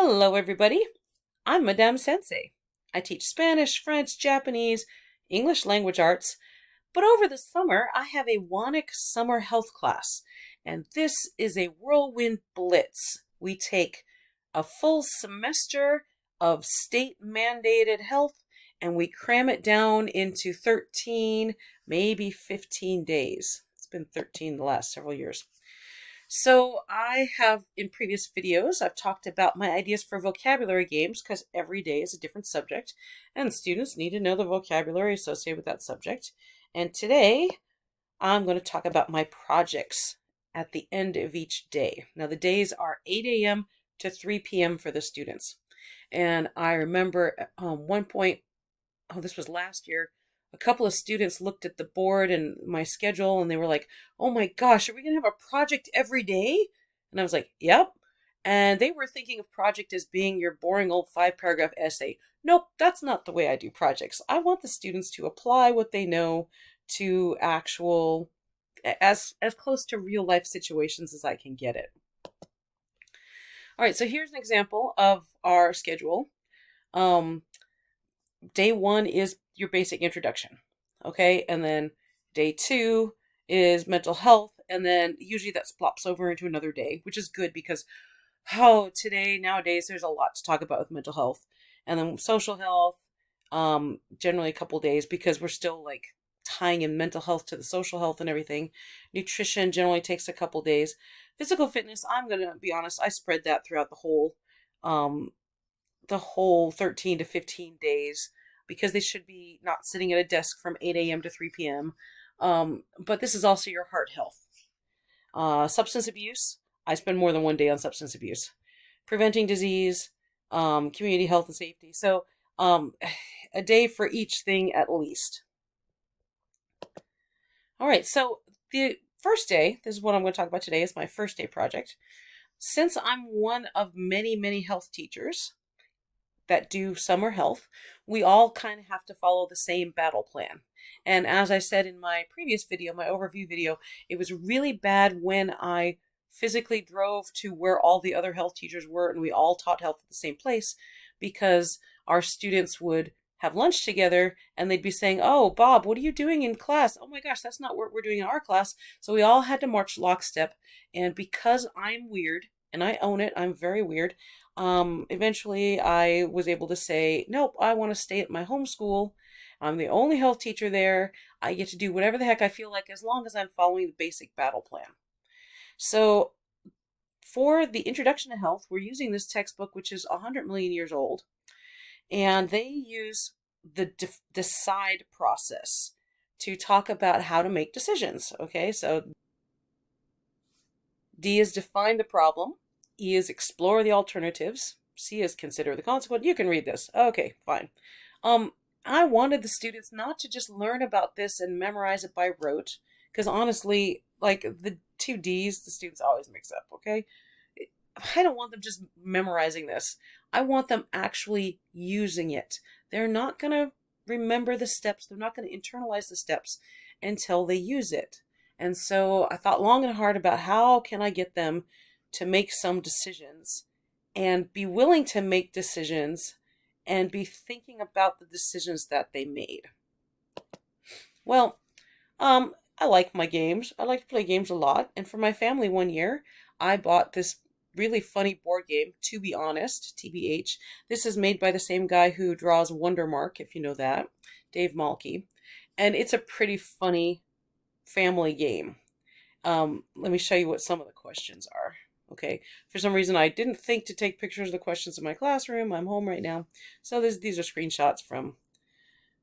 Hello, everybody. I'm Madame Sensei. I teach Spanish, French, Japanese, English language arts, but over the summer I have a WANIC summer health class, and this is a whirlwind blitz. We take a full semester of state mandated health and we cram it down into 13, maybe 15 days. It's been 13 the last several years. So I have, in previous videos, I've talked about my ideas for vocabulary games because every day is a different subject and students need to know the vocabulary associated with that subject. And today I'm going to talk about my projects at the end of each day. Now the days are 8 a.m. to 3 p.m. for the students. And I remember at one point, this was last year, a couple of students looked at the board and my schedule and they were like, "Oh my gosh, are we going to have a project every day?" And I was like, "Yep." And they were thinking of project as being your boring old 5-paragraph essay. Nope, that's not the way I do projects. I want the students to apply what they know to actual, as close to real life situations as I can get it. All right, so here's an example of our schedule. Day 1 is your basic introduction, okay? And then day 2 is mental health, and then usually that flops over into another day, which is good because, nowadays, there's a lot to talk about with mental health. And then social health, generally a couple days because we're still like tying in mental health to the social health and everything. Nutrition generally takes a couple days. Physical fitness, I'm going to be honest, I spread that throughout the whole 13 to 15 days because they should be not sitting at a desk from 8 a.m. to 3 p.m. But this is also your heart health. Substance abuse, I spend more than one day on substance abuse. Preventing disease, community health and safety. So a day for each thing at least. All right, so the first day, this is what I'm going to talk about today, is my first day project. Since I'm one of many, many health teachers that do summer health, we all kind of have to follow the same battle plan. And as I said in my previous video, my overview video, it was really bad when I physically drove to where all the other health teachers were and we all taught health at the same place because our students would have lunch together and they'd be saying, "Oh, Bob, what are you doing in class? Oh my gosh, that's not what we're doing in our class." So we all had to march lockstep. And because I'm weird, and I own it, I'm very weird, eventually I was able to say, "Nope, I want to stay at my home school. I'm the only health teacher there. I get to do whatever the heck I feel like as long as I'm following the basic battle plan." So for the introduction to health, we're using this textbook, which is 100 million years old, and they use the decide process to talk about how to make decisions. Okay, so D is define the problem. E is explore the alternatives. C is consider the consequence. You can read this. Okay, fine. I wanted the students not to just learn about this and memorize it by rote, because honestly, like the two D's, the students always mix up, okay? I don't want them just memorizing this. I want them actually using it. They're not going to remember the steps. They're not going to internalize the steps until they use it. And so I thought long and hard about how can I get them to make some decisions and be willing to make decisions and be thinking about the decisions that they made. Well, I like my games. I like to play games a lot. And for my family one year, I bought this really funny board game, To Be Honest, TBH. This is made by the same guy who draws Wondermark, if you know that, Dave Malky. And it's a pretty funny family game. Let me show you what some of the questions are. Okay, for some reason I didn't think to take pictures of the questions in my classroom. I'm home right now. So these are screenshots from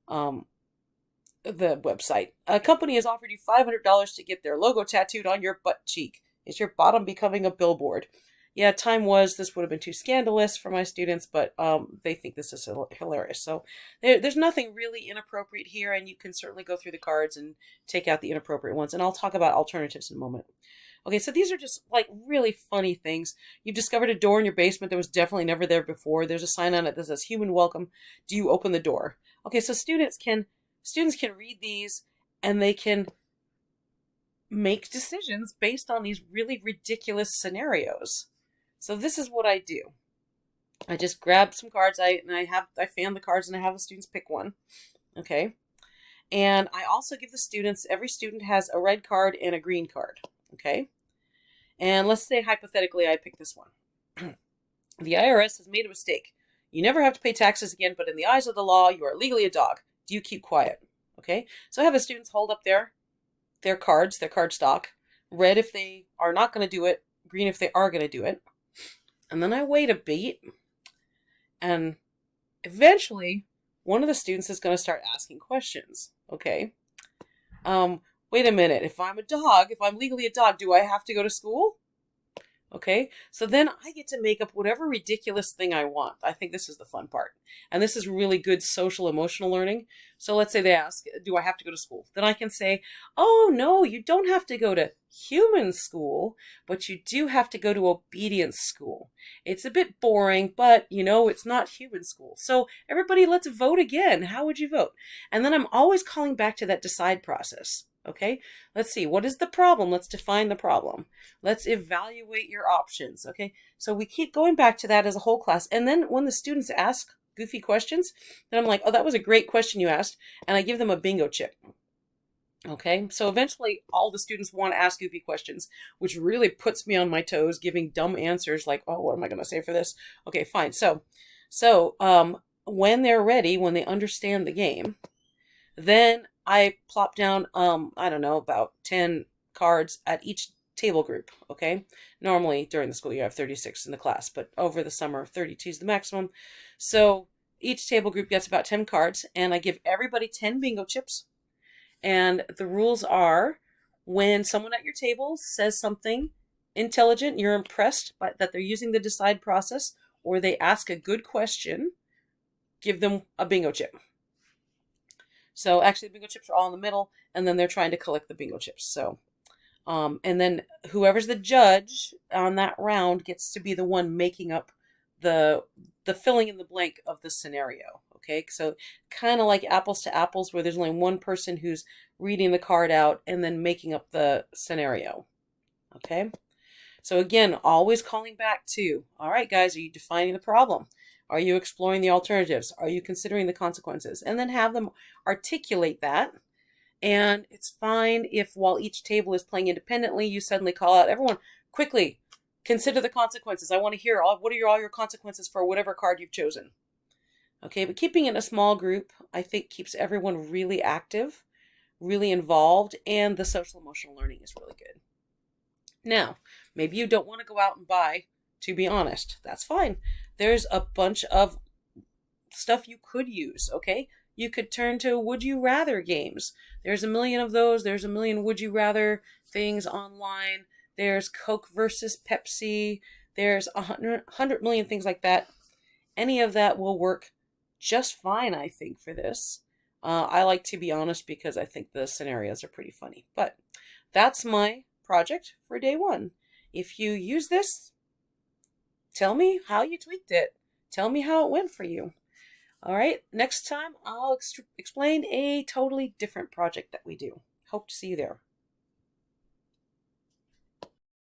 the website. A company has offered you $500 to get their logo tattooed on your butt cheek. Is your bottom becoming a billboard? Yeah, time was this would have been too scandalous for my students, but they think this is hilarious. So there's nothing really inappropriate here, and you can certainly go through the cards and take out the inappropriate ones. And I'll talk about alternatives in a moment. Okay, so these are just like really funny things. You've discovered a door in your basement that was definitely never there before. There's a sign on it that says "Human Welcome." Do you open the door? Okay, so students can read these and they can make decisions based on these really ridiculous scenarios. So this is what I do. I just grab some cards. I fan the cards and I have the students pick one. Okay. And I also give the students, every student has a red card and a green card. Okay. And let's say hypothetically I pick this one. The IRS has made a mistake. You never have to pay taxes again, but in the eyes of the law, you are legally a dog. Do you keep quiet? Okay. So I have the students hold up their cards, their card stock. Red if they are not going to do it, green if they are going to do it. And then I wait a beat, and eventually one of the students is going to start asking questions. Okay. Wait a minute. If I'm a dog, if I'm legally a dog, do I have to go to school? Okay, so then I get to make up whatever ridiculous thing I want. I think this is the fun part. And this is really good social emotional learning. So let's say they ask, do I have to go to school? Then I can say, oh, no, you don't have to go to human school, but you do have to go to obedience school. It's a bit boring, but it's not human school. So everybody, let's vote again. How would you vote? And then I'm always calling back to that decide process. Okay, let's see. What is the problem? Let's define the problem. Let's evaluate your options. Okay, so we keep going back to that as a whole class. And then when the students ask goofy questions, then I'm like, oh, that was a great question you asked. And I give them a bingo chip. Okay, so eventually all the students want to ask goofy questions, which really puts me on my toes, giving dumb answers like, oh, what am I going to say for this? Okay, fine. So when they're ready, when they understand the game, then I plop down, I don't know, about 10 cards at each table group, okay? Normally during the school year I have 36 in the class, but over the summer 32 is the maximum. So each table group gets about 10 cards, and I give everybody 10 bingo chips. And the rules are, when someone at your table says something intelligent, you're impressed by that they're using the decide process, or they ask a good question, give them a bingo chip. So actually, the bingo chips are all in the middle, and then they're trying to collect the bingo chips. So, and then whoever's the judge on that round gets to be the one making up the filling in the blank of the scenario. Okay, so kind of like apples to apples, where there's only one person who's reading the card out and then making up the scenario. Okay, so again, always calling back to, all right, guys, are you defining the problem? Are you exploring the alternatives? Are you considering the consequences? And then have them articulate that. And it's fine if while each table is playing independently, you suddenly call out, everyone, quickly, consider the consequences. I want to hear what are all your consequences for whatever card you've chosen. Okay, but keeping it in a small group, I think, keeps everyone really active, really involved, and the social emotional learning is really good. Now, maybe you don't want to go out and buy, to be honest. That's fine. There's a bunch of stuff you could use, okay? You could turn to would you rather games. There's a million of those. There's a million would you rather things online. There's Coke versus Pepsi. There's 100 million things like that. Any of that will work just fine, I think, for this. I like to be honest because I think the scenarios are pretty funny. But that's my project for day one. If you use this, tell me how you tweaked it. Tell me how it went for you. All right, next time I'll explain a totally different project that we do. Hope to see you there.